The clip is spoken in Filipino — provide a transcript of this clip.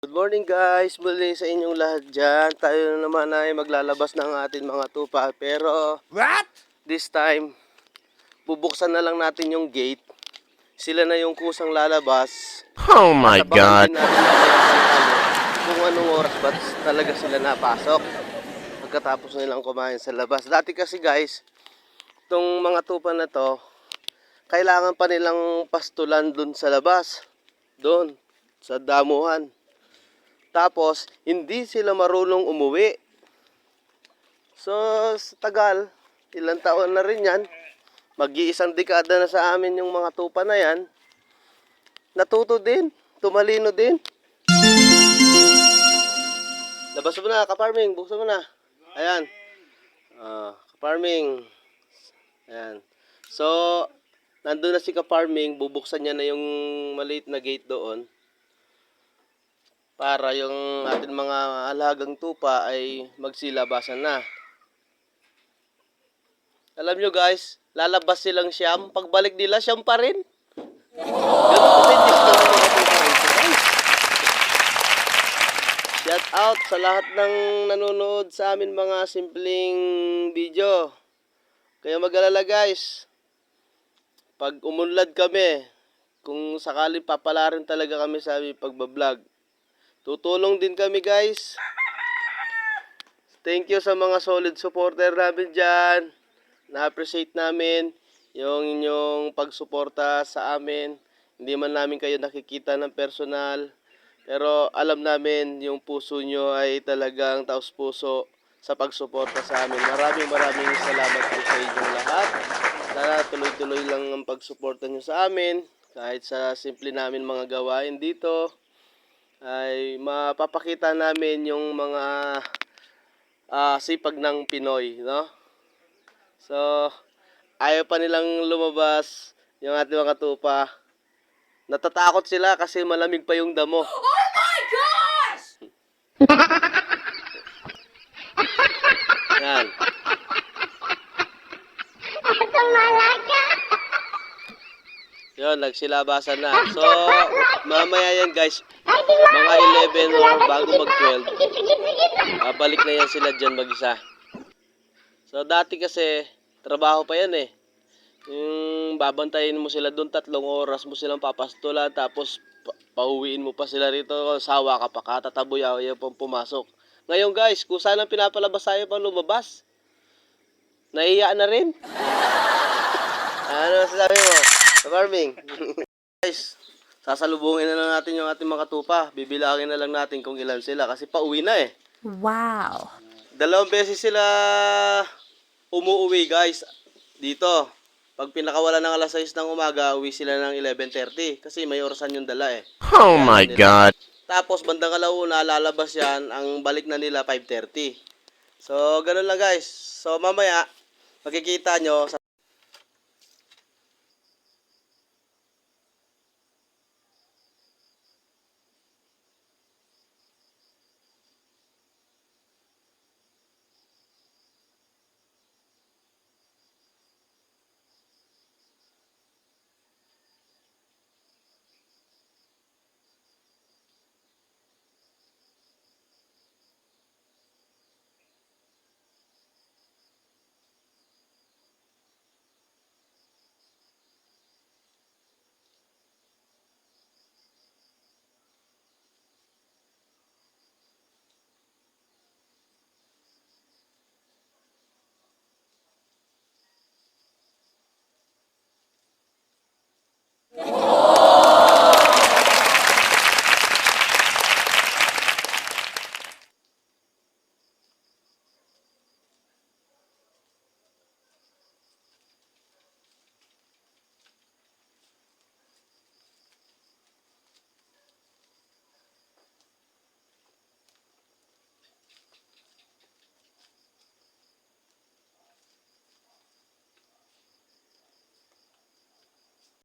Good morning guys, muli sa inyong lahat dyan. Tayo na naman ay maglalabas ng ating mga tupa. Pero this time, bubuksan na lang natin yung gate. Sila na yung kusang lalabas. Oh my God! Din natin kung anong oras ba talaga sila napasok pagkatapos nilang kumain sa labas. Dati kasi guys, itong mga tupa na to, kailangan pa nilang pastulan dun sa labas. Doon, sa damuhan. Tapos, hindi sila marunong umuwi. So, sa tagal, ilang taon na rin yan. Mag-iisang dekada na sa amin yung mga tupa na yan. Natuto din, tumalino din. Labas mo na, ka-farming, buksan mo na. Ayan. Ka-farming. Ayan. So, nandun na si ka-farming, bubuksan niya na yung maliit na gate doon. Para yung ating mga alagang tupa ay magsilabasan na. Alam nyo guys, lalabas silang siyam. Pagbalik nila, siyam pa rin. Ganun kumitis na mga tupa rito guys. Shout out sa lahat ng nanonood sa amin mga simpleng video. Kaya mag-alala guys. Pag umunlad kami, kung sakaling papalarin talaga kami sa aming pagbablog, tutulong din kami guys. Thank you sa mga solid supporter namin dyan. Na-appreciate namin yung inyong pagsuporta sa amin. Hindi man namin kayo nakikita ng personal. Pero alam namin yung puso nyo ay talagang taos puso sa pagsuporta sa amin. Maraming salamat po sa inyong lahat. Sana tuloy-tuloy lang ang pagsuporta nyo sa amin. Kahit sa simple namin mga gawain dito, ay mapapakita namin yung mga sipag ng Pinoy, no? So, ayaw pa nilang lumabas yung ating mga tupa. Natatakot sila kasi malamig pa yung damo. Oh my gosh! Yan. Yun, nagsilabasan na. So, mamaya yan guys, mga 11 or bago mag-12, balik na yan sila dyan mag-isa. So, dati kasi, trabaho pa yan eh. Yung babantayin mo sila doon 3 oras mo silang papastulan, tapos pauwiin mo pa sila rito, sawa ka pa, katataboy ayaw pang pumasok. Ngayon guys, kung saan ang pinapalabas tayo pang lumabas, nahiya na rin. Ano sasabi mo? Farming. Guys, sasalubungin na lang natin yung ating mga tupa. Bibilangin na lang natin kung ilan sila kasi pauwi na eh. Wow. 2 beses sila umuwi guys dito. Pag pinakawala ng alas 6 ng umaga, uwi sila ng 11:30 kasi may orasan yung dala eh. Oh my God! Tapos bandang alauna, lalabas yan, ang balik na nila 5:30. So, ganun lang guys. So, mamaya, makikita nyo sa